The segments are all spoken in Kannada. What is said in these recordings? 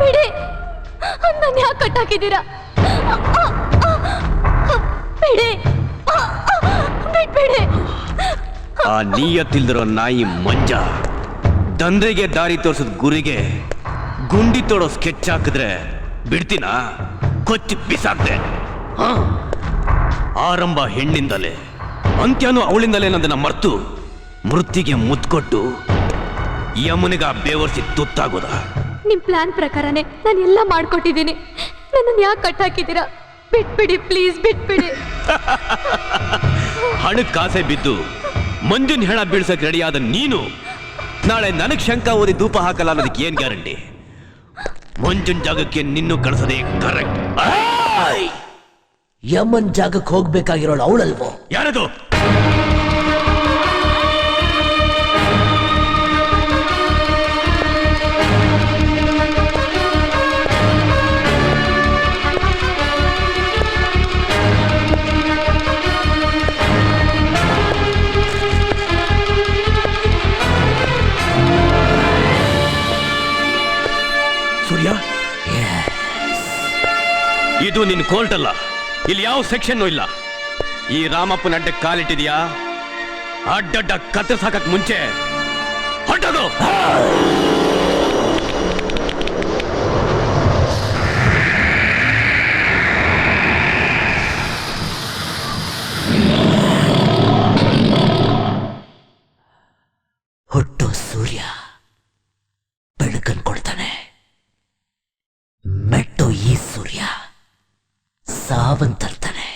ಬಿಡಿ, ನನ್ನ ಯಾಕೆ ಕಟ್ಟಾಕಿದ್ದೀರಾ? ಬಿಡಿ, ಬಿಟ್ಬಿಡಿ. ಆ ನೀಯತ್ತಿಲ್ದಿರೋ ನಾಯಿ ಮಂಜ ದಂಧೆಗೆ ದಾರಿ ತೋರಿಸಿದ ಗುರಿಗೆ ಗುಂಡಿ ತೋಡೋ ಸ್ಕೆಚ್ ಹಾಕಿದ್ರೆ ಬಿಡ್ತೀನಾ? ಕೊಚ್ಚಿ ಬಿಸಾಕ್ದೆ. ಆರಂಭ ಹೆಣ್ಣಿಂದಲೇ, ಅಂತ್ಯನೂ ಅವಳಿಂದಲೇ ನನ್ನನ್ನು ಮರ್ತು ಮೃತ್ತಿಗೆ ಮುತ್ಕೊಟ್ಟು ಯಮುನಿಗ ಬೇವರ್ಸಿ ತುತ್ತಾಗೋದ. ನಿಮ್ ಪ್ಲಾನ್ ಪ್ರಕಾರನೇ ನಾನು ಎಲ್ಲ ಮಾಡ್ಕೊಟ್ಟಿದ್ದೀನಿ. ನನ್ನನ್ನು ಯಾಕೆ ಕಟ್ಟಾಕಿದ್ದೀರಾ? ಬಿಟ್ಬಿಡಿ ಪ್ಲೀಸ್, ಬಿಟ್ಬಿಡಿ. ಹಣಕ್ಕೆ ಕಾಸೆ ಬಿದ್ದು ಮಂಜುನ್ ಹೆಣ ಬೀಳ್ಸಕ್ ರೆಡಿಯಾದ ನೀನು ನಾಳೆ ನನಗ್ ಶಂಕ ಓದಿ ಧೂಪ ಹಾಕಲ್ಲ ಅನ್ನೋದಕ್ಕೆ ಏನ್ ಗ್ಯಾರಂಟಿ? ಮಂಜುನ್ ಜಾಗಕ್ಕೆ ನಿನ್ನೂ ಕಳಿಸೋದೇ ಕರೆಕ್ಟ್. ಯಮನ್ ಜಾಗಕ್ಕೆ ಹೋಗ್ಬೇಕಾಗಿರೋಳು ಅವಳಲ್ವೋ? ಯಾರದು? ಸೂರ್ಯ, ಇದು ನಿನ್ನ ಕೋರ್ಟ್ ಅಲ್ಲ. ಇಲ್ಲಿ ಯಾವ ಸೆಕ್ಷನ್ ಇಲ್ಲ. ಈ ರಾಮಪ್ಪನ ಅಡ್ಡ ಕಾಲಿಟ್ಟಿದ್ಯಾ? ಅಡ್ಡಡ್ಡ ಕತ್ತರಿಸಾಕಕ್ ಮುಂಚೆ ಹೊಟ್ಟದು. ಹುಟ್ಟು ಸೂರ್ಯ ಬೆಳಕನ್ ಕೊಡ್ತಾನೆ, ಮೆಟ್ಟು ಈ ಸೂರ್ಯ ಸಾವನ್ ತರ್ತಾನೆ.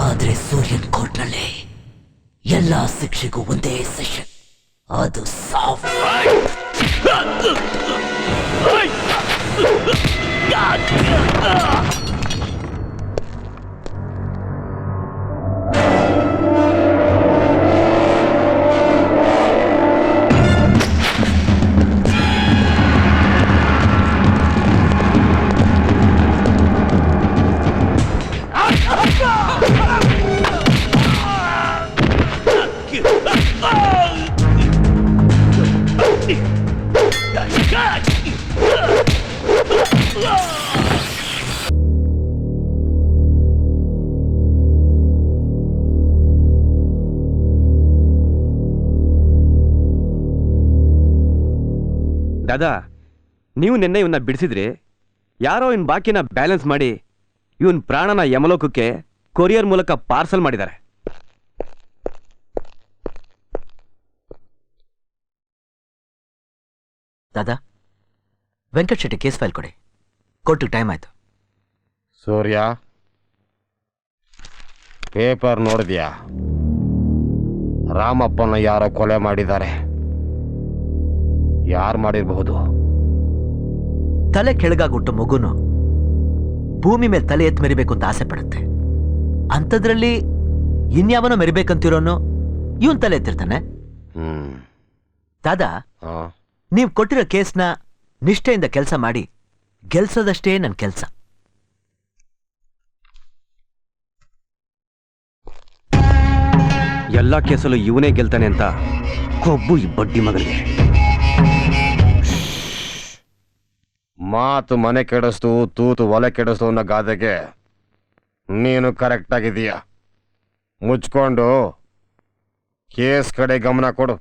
ಆದ್ರೆ ಸೂರ್ಯನ್ ಕೋರ್ಟ್ನಲ್ಲಿ ಎಲ್ಲಾ ಶಿಕ್ಷೆಗೂ ಒಂದೇ ಸೆಷನ್, ಅದು ಸಾವು. ದಾದಾ, ನೀವು ನಿನ್ನೆ ಇವನ್ನ ಬಿಡಿಸಿದ್ರಿ. ಯಾರೋ ಇವನ್ ಬಾಕಿನ ಬ್ಯಾಲೆನ್ಸ್ ಮಾಡಿ ಇವನ್ ಪ್ರಾಣನ ಯಮಲೋಕಕ್ಕೆ ಕೊರಿಯರ್ ಮೂಲಕ ಪಾರ್ಸಲ್ ಮಾಡಿದ್ದಾರೆ. ದಾದಾ, ವೆಂಕಟ್ ಶೆಟ್ಟಿ ಕೇಸ್ ಫೈಲ್ ಕೊಡಿ. ಕೋರ್ಟಿಗೆ ಟೈಮ್ ಆಯ್ತು. ಸೂರ್ಯ, ಪೇಪರ್ ನೋಡಿದ್ಯಾ? ರಾಮಪ್ಪನ ಯಾರೋ ಕೊಲೆ ಮಾಡಿದ್ದಾರೆ. ಯಾರು ಮಾಡಿರಬಹುದು? ತಲೆ ಕೆಳಗಾಗುಟ್ಟು ಮಗುನು ಭೂಮಿ ಮೇಲೆ ತಲೆ ಎತ್ತು ಮೆರಿಬೇಕು ಅಂತ ಆಸೆ ಪಡುತ್ತೆ. ಅಂಥದ್ರಲ್ಲಿ ಇನ್ಯಾವನೋ ಮೆರಿಬೇಕಂತಿರೋನು ಇವನ್ ತಲೆ ಎತ್ತಿರ್ತಾನೆ. ದಾದಾ, ನೀವು ಕೊಟ್ಟಿರೋ ಕೇಸ್ನ ನಿಷ್ಠೆಯಿಂದ ಕೆಲಸ ಮಾಡಿ ಗೆಲ್ಸೋದಷ್ಟೇ ನನ್ನ ಕೆಲಸ. ಎಲ್ಲಾ ಕೇಸಲ್ಲೂ ಇವನೇ ಗೆಲ್ತಾನೆ ಅಂತ ಕೊಬ್ಬು ಈ ಬಡ್ಡಿ ಮಗನಿಗೆ. ಮಾತು ಮನೆ ಕೆಡಿಸ್ತು, ತೂತು ಒಲೆ ಕೆಡಿಸ್ತು ಅನ್ನೋ ಗಾದೆಗೆ ನೀನು ಕರೆಕ್ಟ್ ಆಗಿದೀಯ. ಮುಚ್ಕೊಂಡು ಕೇಸ್ ಕಡೆ ಗಮನ ಕೊಡು.